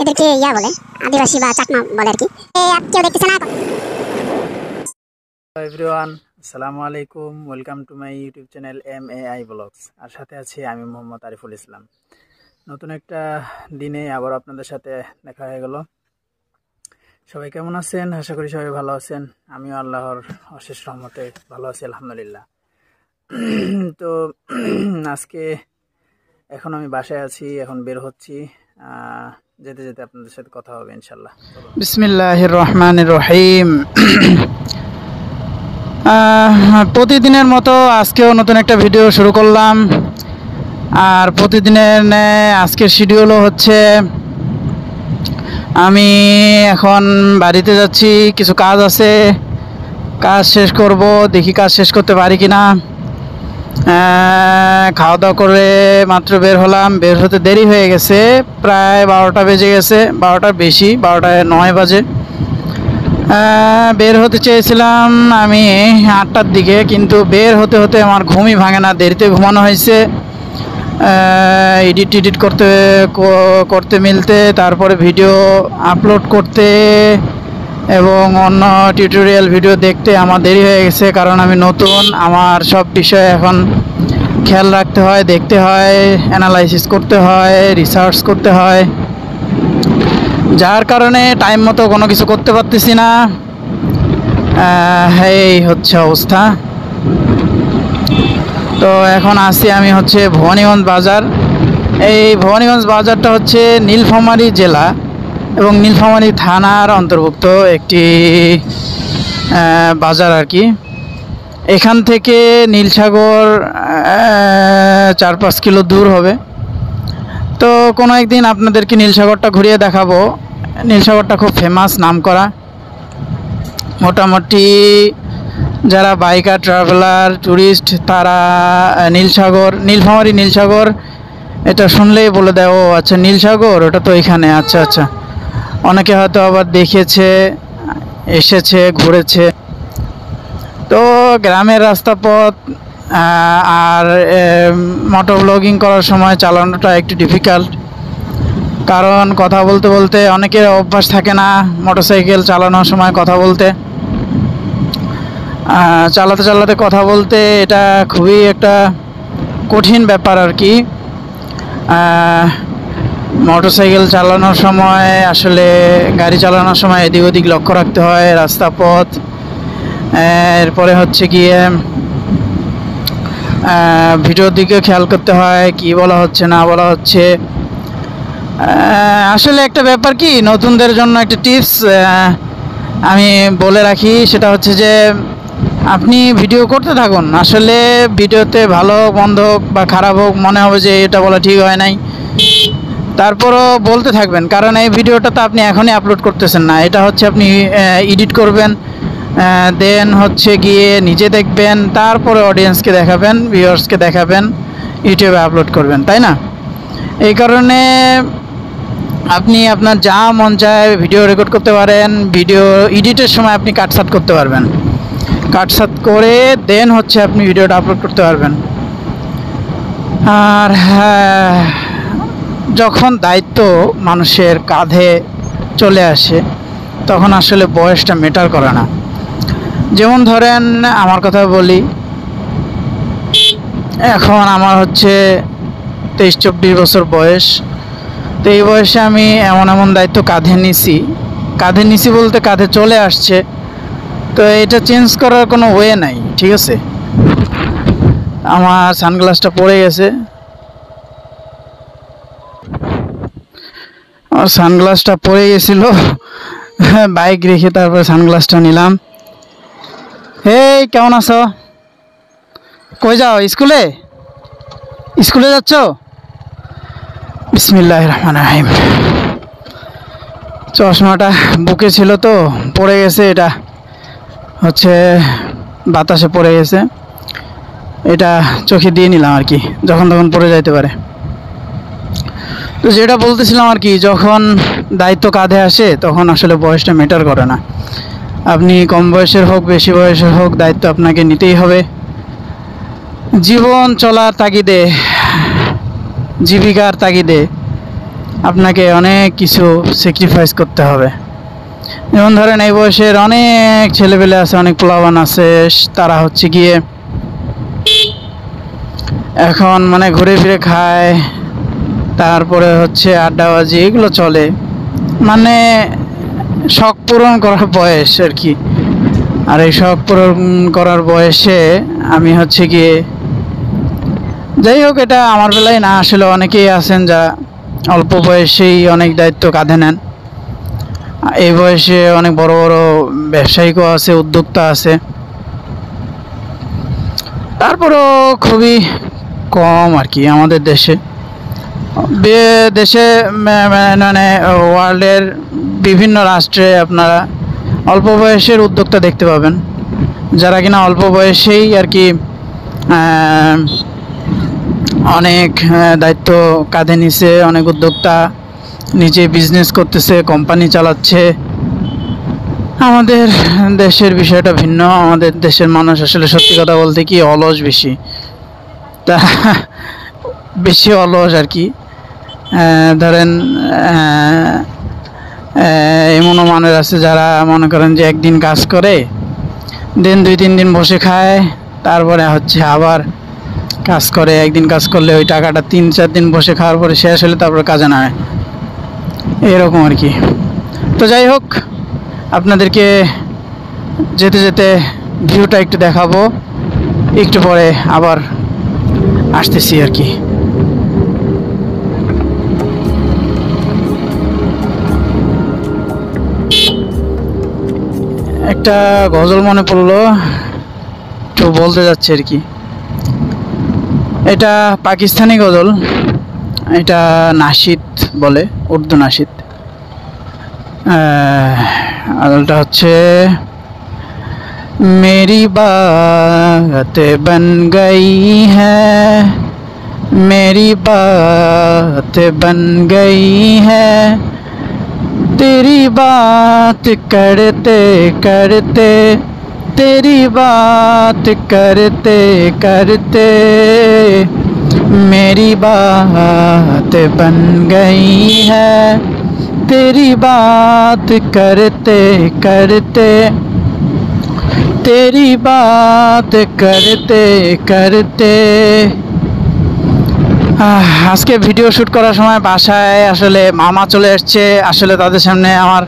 এদেরকে ইয়া বলে, আদিবাসী বা চাকমা বলে আর কি। কেউ দেখতেছে না। এভরিওয়ান, আসসালামু আলাইকুম। Welcome to my YouTube channel MAI vlogs. আর সাথে আছি আমি মোহাম্মদ আরিফুল ইসলাম। নতুন একটা দিনে আবার আপনাদের সাথে দেখা হয়ে গেল। সবাই কেমন আছেন? আশা করি সবাই ভালো আছেন। আমিও আল্লাহর অশেষ রহমতে ভালো আছি, আলহামদুলিল্লাহ। তো আজকে এখন আমি বাসায় আছি, এখন বের হচ্ছি। যেতে যেতে আপনাদের সাথে কথা হবে ইনশাল্লাহ। বিসমিল্লাহির রহমানির রহিম। প্রতিদিনের মতো আজকেও নতুন একটা ভিডিও শুরু করলাম। আর প্রতিদিনের আজকের শিডিউলও হচ্ছে আমি এখন বাড়িতে যাচ্ছি, কিছু কাজ আছে, কাজ শেষ করব। দেখি কাজ শেষ করতে পারি কিনা। খাওয়া দাওয়া করে মাত্র বের হলাম, বের হতে দেরি হয়ে গেছে, প্রায় 12টা বেজে গেছে, 12টার বেশি, 12টায় 9 বাজে। বের হতে চেয়েছিলাম আমি 8টার দিকে, কিন্তু বের হতে হতে আমার ঘুমই ভাঙে না, দেরিতে ঘুমানো হয়েছে। এডিট করতে মিলতে, তারপরে ভিডিও আপলোড করতে এবং অন্য টিউটোরিয়াল ভিডিও দেখতে আমার দেরি হয়ে গেছে। কারণ আমি নতুন, আমার সব বিষয়ে এখন খেয়াল রাখতে হয়, দেখতে হয়, অ্যানালাইসিস করতে হয়, রিসার্চ করতে হয়, যার কারণে টাইম মতো কোনো কিছু করতে পারতেছি না। এই হচ্ছে অবস্থা। তো এখন আসছি আমি হচ্ছে ভবানীগঞ্জ বাজার। এই ভবানীগঞ্জ বাজারটা হচ্ছে নীলফামারী জেলা এবং নীলফামারী থানার অন্তর্ভুক্ত একটি বাজার আর কি। এখান থেকে নীলসাগর 4-5 কিলো দূর হবে। তো কোনো একদিন আপনাদেরকে নীলসাগরটা ঘুরিয়ে দেখাবো। নীলসাগরটা খুব ফেমাস, নামকরা। মোটামুটি যারা বাইকার, ট্রাভেলার, ট্যুরিস্ট, তারা নীলফামারী নীলসাগর এটা শুনলেই বলে দেয়, ও আচ্ছা নীলসাগর, ওটা তো এখানে। আচ্ছা আচ্ছা। অনেকে হয়তো আবার দেখেছে, এসেছে, ঘুরেছে। তো গ্রামের রাস্তাপথ আর মোটর ব্লগিং করার সময় চালানোটা একটু ডিফিকাল্ট, কারণ কথা বলতে বলতে অনেকের অভ্যাস থাকে না মোটরসাইকেল চালানোর সময় কথা বলতে। চালাতে চালাতে কথা বলতে এটা খুবই একটা কঠিন ব্যাপার আর কি। মোটরসাইকেল চালানোর সময়, আসলে গাড়ি চালানোর সময় এদিক ওদিক লক্ষ্য রাখতে হয়, রাস্তাপথ। এরপরে হচ্ছে গিয়ে ভিডিওর দিকে খেয়াল করতে হয়, কি বলা হচ্ছে না বলা হচ্ছে। আসলে একটা ব্যাপার কি, নতুনদের জন্য একটা টিপস আমি বলে রাখি, সেটা হচ্ছে যে আপনি ভিডিও করতে থাকুন। আসলে ভিডিওতে ভালো হোক, মন্দ হোক বা খারাপ হোক, মনে হবে যে এটা বলা ঠিক হয় নাই, তারপরও বলতে থাকবেন। কারণ এই ভিডিওটা তো আপনি এখনই আপলোড করতেছেন না, এটা হচ্ছে আপনি এডিট করবেন, দেন হচ্ছে গিয়ে নিজে দেখবেন, তারপরে অডিয়েন্সকে দেখাবেন, ভিউয়ার্সকে দেখাবেন, ইউটিউবে আপলোড করবেন, তাই না? এই কারণে আপনি আপনার যা মন চায় ভিডিও রেকর্ড করতে পারেন। ভিডিও এডিটের সময় আপনি কাটছাট করতে পারবেন, কাটছাট করে দেন হচ্ছে আপনি ভিডিওটা আপলোড করতে পারবেন। আর যখন দায়িত্ব মানুষের কাঁধে চলে আসে, তখন আসলে বয়সটা ম্যাটার করে না। যেমন ধরেন আমার কথা বলি, এখন আমার হচ্ছে 23-24 বছর বয়স। তো এই বয়সে আমি এমন এমন দায়িত্ব কাঁধে নিছি বলতে কাঁধে চলে আসছে। তো এটা চেঞ্জ করার কোনো ওয়ে নাই, ঠিক আছে? আমার সানগ্লাসটা পড়ে গেছে, আমার সানগ্লাসটা পড়ে গেছিল, বাইক রেখে তারপরে সানগ্লাসটা নিলাম। এই কেমন আছো? কই যাও? স্কুলে যাচ্ছ? বিসমিল্লাহির রহমানির রহিম। চশমাটা বুকে ছিল তো পড়ে গেছে, এটা হচ্ছে বাতাসে পড়ে গেছে, এটা চোখে দিয়ে নিলাম আর কি, যখন তখন পড়ে যাইতে পারে। তো যেটা বলতেছিলাম আর কি, যখন দায়িত্ব কাঁধে আসে তখন আসলে বয়সটা ম্যাটার করে না। আপনি কম বয়সের হোক, বেশি বয়সের হোক, দায়িত্ব আপনাকে নিতেই হবে। জীবন চলার তাগিদে, জীবিকার তাগিদে আপনাকে অনেক কিছু স্যাক্রিফাইস করতে হবে। যেমন ধরেন এই বয়সের অনেক ছেলেপেলে আছে, অনেক পোলাপান আছে, তারা হচ্ছে গিয়ে এখন মানে ঘুরে ফিরে খায়, তারপরে হচ্ছে আড্ডাবাজি, এগুলো চলে। মানে শখ পূরণ করার বয়স আর কি। আর এই শখ পূরণ করার বয়সে আমি হচ্ছে গিয়ে, যাই হোক, এটা আমার বেলায় না, আসলে অনেকেই আছেন যা অল্প বয়সেই অনেক দায়িত্ব কাঁধে নেন। এই বয়সে অনেক বড় বড় ব্যবসায়িকও আছে, উদ্যোক্তা আছে। তারপরও খুবই কম আর কি আমাদের দেশে। দেশে মানে ওয়ার্ল্ডের বিভিন্ন রাষ্ট্রে আপনারা অল্প বয়সের উদ্যোক্তা দেখতে পাবেন, যারা কিনা অল্প বয়সেই আর কি অনেক দায়িত্ব কাঁধে নিছে, অনেক উদ্যোক্তা নিজে বিজনেস করতেছে, কোম্পানি চালাচ্ছে। আমাদের দেশের বিষয়টা ভিন্ন। আমাদের দেশের মানুষ আসলে সত্যি কথা বলতে কি অলস বেশি, তা বেশি অলস আর কি। ধরেন এমনও মানুষ আছে যারা মনে করেন যে একদিন কাজ করে, দিন 2-3 দিন বসে খায়, তারপরে হচ্ছে আবার কাজ করে। একদিন কাজ করলে ওই টাকাটা 3-4 দিন বসে খাওয়ার পরে শেষ হলে তারপরে কাজে নামে, এরকম আর কি। তো যাই হোক, আপনাদেরকে যেতে যেতে ভিউটা একটু দেখাবো, একটু পরে আবার আসতেছি আর কি। একটা গজল মনে পড়লো, তো বলতে যাচ্ছে আর কি। এটা পাকিস্তানি গজল, এটা নাশিদ বলে, উর্দু নাশিদ। গজলটা হচ্ছে मेरी बात बन गई है, मेरी बात बन गई है, तेरी बात करते करते, तेरी बात करते करते, मेरी बात बन गई है, तेरी बात करते करते, तेरी बात करते करते। আজকে ভিডিও শ্যুট করার সময় বাসায় আসলে মামা চলে এসছে। আসলে তাদের সামনে আমার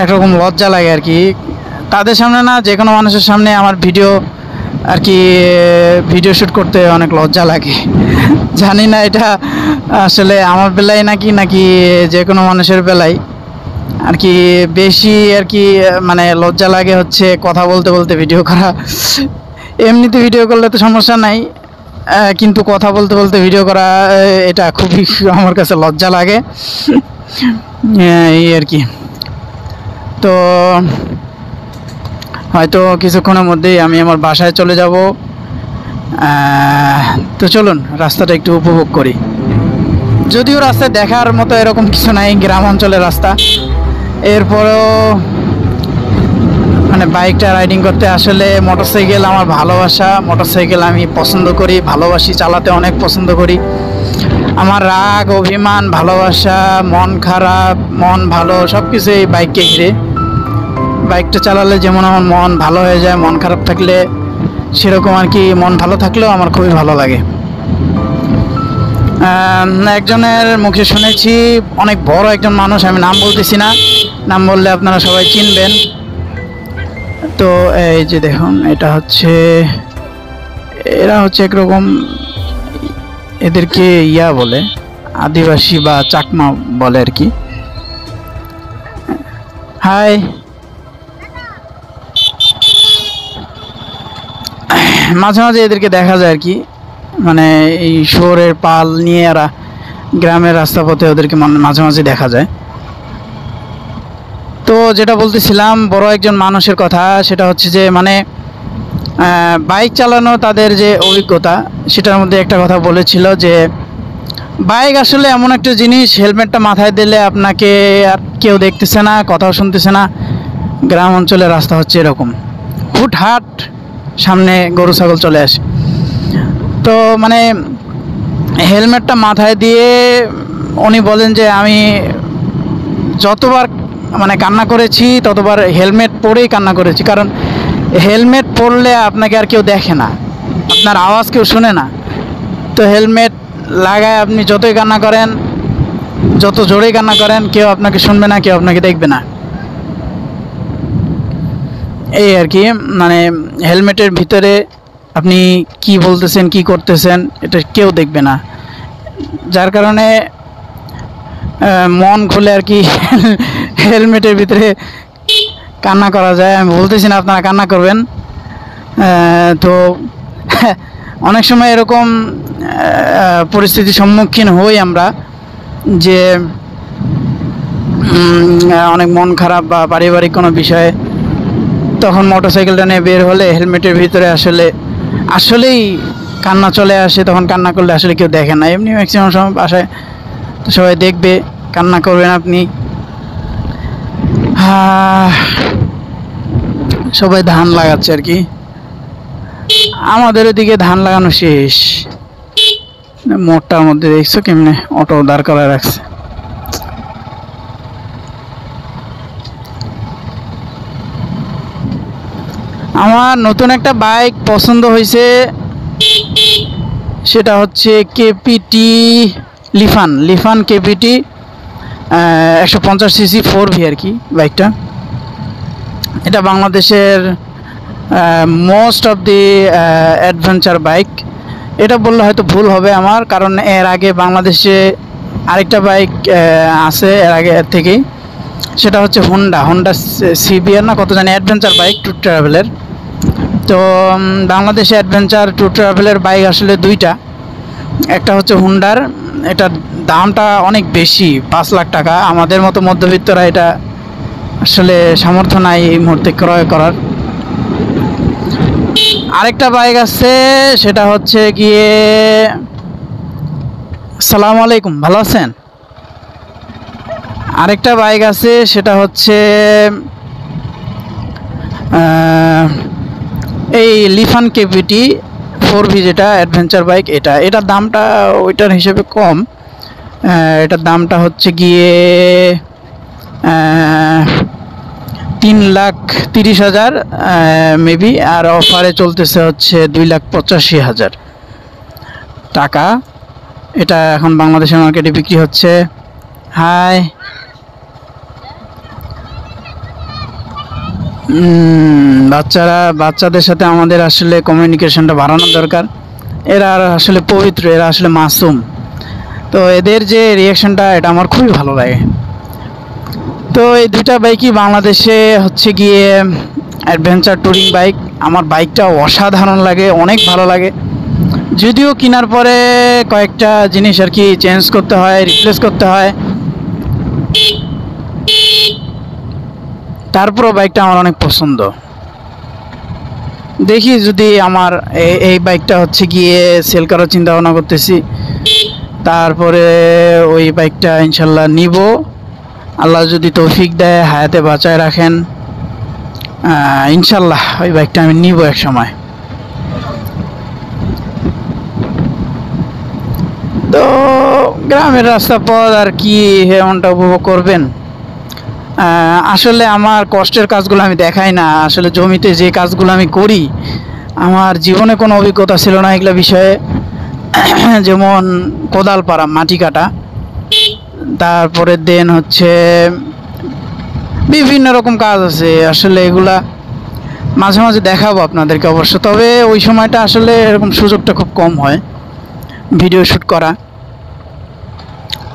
একরকম লজ্জা লাগে আর কি। তাদের সামনে না, যে কোনো মানুষের সামনে আমার ভিডিও আর কি, ভিডিও শ্যুট করতে অনেক লজ্জা লাগে। জানি না এটা আসলে আমার বেলায় নাকি নাকি যে কোনো মানুষের বেলায় আর কি বেশি আর কি, মানে লজ্জা লাগে হচ্ছে কথা বলতে বলতে ভিডিও করা। এমনিতে ভিডিও করলে তো সমস্যা নাই, কিন্তু কথা বলতে বলতে ভিডিও করা এটা খুবই আমার কাছে লজ্জা লাগে, এই আর কি। তো হয়তো কিছুক্ষণের মধ্যেই আমি আমার বাসায় চলে যাব। তো চলুন রাস্তাটা একটু উপভোগ করি। যদিও রাস্তায় দেখার মতো এরকম কিছু নাই, গ্রাম অঞ্চলের রাস্তা। এরপরেও মানে বাইকটা রাইডিং করতে আসলে মোটরসাইকেল আমার ভালোবাসা। মোটরসাইকেল আমি পছন্দ করি, ভালোবাসি, চালাতে অনেক পছন্দ করি। আমার রাগ, অভিমান, ভালোবাসা, মন খারাপ, মন ভালো, সব কিছু এই বাইককে ঘিরে। বাইকটা চালালে যেমন আমার মন ভালো হয়ে যায়, মন খারাপ থাকলে সেরকম আর কি। মন ভালো থাকলেও আমার খুবই ভালো লাগে। একজনের মুখে শুনেছি, অনেক বড় একজন মানুষ, আমি নাম বলতেছি না, নাম বললে আপনারা সবাই চিনবেন। তো এই যে দেখুন, এটা হচ্ছে, এরা হচ্ছে একরকম, এদেরকে ইয়া বলে, আদিবাসী বা চাকমা বলে আর কি। হাই, মাঝে মাঝে এদেরকে দেখা যায় আর কি, মানে এই শহরের পাল নিয়ে এরা গ্রামের রাস্তা পথে ওদেরকে মাঝে মাঝে দেখা যায়। তো যেটা বলতেছিলাম বড় একজন মানুষের কথা, সেটা হচ্ছে যে মানে বাইক চালানো তাদের যে অভিজ্ঞতা, সেটার মধ্যে একটা কথা বলেছিল যে বাইক আসলে এমন একটা জিনিস, হেলমেটটা মাথায় দিলে আপনাকে আর কেউ দেখতেছে না, কথাও শুনতেছে না। গ্রাম অঞ্চলের রাস্তা হচ্ছে এরকম, হুটহাট সামনে গরু ছাগল চলে আসে। তো মানে হেলমেটটা মাথায় দিয়ে উনি বলেন যে আমি যতবার মানে কান্না করেছি ততবার হেলমেট পরেই কান্না করেছি, কারণ হেলমেট পরলে আপনাকে আর কেউ দেখে না, আপনার আওয়াজ কেউ শুনে না। তো হেলমেট লাগায় আপনি যতই কান্না করেন, যত জোরেই কান্না করেন, কেউ আপনাকে শুনবে না, কেউ আপনাকে দেখবে না। এই আর কি, মানে হেলমেটের ভিতরে আপনি কি বলতেছেন, কি করতেছেন, এটা কেউ দেখবে না। যার কারণে মন খুলে আর কি হেলমেটের ভিতরে কান্না করা যায়। আমি বলতেছি না আপনারা কান্না করবেন, তো অনেক সময় এরকম পরিস্থিতির সম্মুখীন হই আমরা, যে অনেক মন খারাপ বা পারিবারিক কোনো বিষয়ে, তখন মোটরসাইকেলটা নিয়ে বের হলে হেলমেটের ভিতরে আসলেই কান্না চলে আসে। তখন কান্না করলে আসলে কেউ দেখে না, এমনি ম্যাক্সিমাম সময় বাসায় তো সবাই দেখবে, কান্না করবেন আপনি। সবাই ধান লাগাচ্ছে আর কি, আমাদের ওদিকে ধান লাগানো শেষ। মোটটার মধ্যে দেখছো কেমনে অটো দাঁড় করা রাখছে। আমার নতুন একটা বাইক পছন্দ হয়েছে, সেটা হচ্ছে কেপিটি লিফান কেপিটি 150 সিসি 4V আর কি বাইকটা। এটা বাংলাদেশের most of the adventure bike. এটা বললে হয়তো ভুল হবে আমার, কারণ এর আগে বাংলাদেশে আরেকটা বাইক আছে এর আগে থেকেই, সেটা হচ্ছে হোন্ডা সিবিআর না কত জানি, অ্যাডভেঞ্চার বাইক ট্যুর ট্রাভেলের। তো বাংলাদেশে অ্যাডভেঞ্চার ট্যুর ট্রাভেলের বাইক আসলে দুইটা, একটা হচ্ছে হোন্ডার, এটার দামটা অনেক বেশি, 5 লাখ টাকা। আমাদের মতো মধ্যবিত্তরা এটা আসলে সামর্থ্য নাই এই মুহূর্তে ক্রয় করার। আরেকটা বাইক আছে, সেটা হচ্ছে গিয়ে, আসসালামু আলাইকুম, ভালো আছেন? আরেকটা বাইক আছে, সেটা হচ্ছে এই লিফান কেপিটি 4V, যেটা অ্যাডভেঞ্চার বাইক। এটার দামটা ওইটার হিসেবে কম। এটার দামটা হচ্ছে গিয়ে 3,30,000 মেবি, আর অফারে চলতেছে হচ্ছে 2,85,000 টাকা। এটা এখন বাংলাদেশের মার্কেটে বিক্রি হচ্ছে। হাই, বাচ্চাদের সাথে আমাদের আসলে কমিউনিকেশনটা বাড়ানোর দরকার। এরা আসলে পবিত্র, এরা আসলে মাসুম। তো এদের যে রিয়াকশনটা, এটা আমার খুবই ভালো লাগে। তো এই দুইটা বাইকই বাংলাদেশে হচ্ছে গিয়ে অ্যাডভেঞ্চার ট্যুরিং বাইক। আমার বাইকটা অসাধারণ লাগে, অনেক ভালো লাগে। যদিও কেনার পরে কয়েকটা জিনিস আর কি চেঞ্জ করতে হয়, রিপ্লেস করতে হয়, তারপরও বাইকটা আমার অনেক পছন্দ। দেখি যদি আমার এই বাইকটা হচ্ছে গিয়ে সেল করার চিন্তা ভাবনা করতেছি, তারপরে ওই বাইকটা ইনশাল্লাহ নিব। আল্লাহ যদি তৌফিক দেয়, হায়াতে বাঁচায় রাখেন, ইনশাল্লাহ ওই বাইকটা আমি নিব এক সময়। তো গ্রামের রাস্তা পথ আর কি এমনটা উপভোগ করবেন। আসলে আমার কষ্টের কাজগুলো আমি দেখাই না, আসলে জমিতে যে কাজগুলো আমি করি, আমার জীবনে কোনো অভিজ্ঞতা ছিল না এগুলো বিষয়ে। যেমন কোদাল পাড়া, মাটি কাটা, তারপরে দেন হচ্ছে বিভিন্ন রকম কাজ আছে। আসলে এগুলা মাঝে মাঝে দেখাবো আপনাদেরকে অবশ্য, তবে ওই সময়টা আসলে এরকম সুযোগটা খুব কম হয় ভিডিও শ্যুট করা,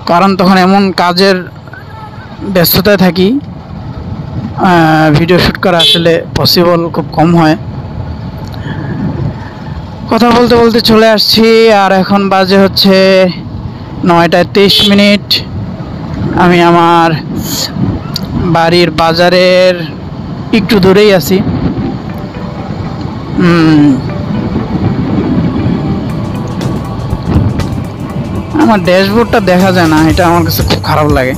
কারণ তখন এমন কাজের ব্যস্ততায় থাকি, ভিডিও শ্যুট করা আসলে পসিবল খুব কম হয়। কথা বলতে বলতে চলে আসছি, আর এখন বাজে হচ্ছে 9:23। আমি আমার বাড়ির বাজারের একটু দূরেই আছি। আমার ড্যাশবোর্ডটা দেখা যায় না, এটা আমার কাছে খুব খারাপ লাগে।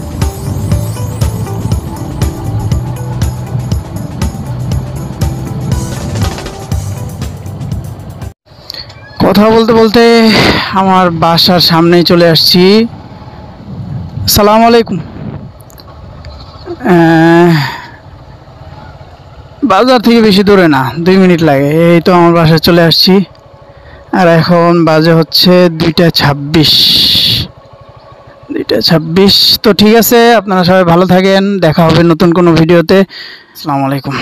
কথা বলতে বলতে আমার বাসার সামনেই চলে আসছি। আসসালামু আলাইকুম। বাজার থেকে বেশি দূরে না, 2 মিনিট লাগে। এই তো আমার বাসায় চলে আসছি। আর এখন বাজে হচ্ছে 2:26। তো ঠিক আছে, আপনারা সবাই ভালো থাকেন, দেখা হবে নতুন কোনো ভিডিওতে। আসসালামু আলাইকুম।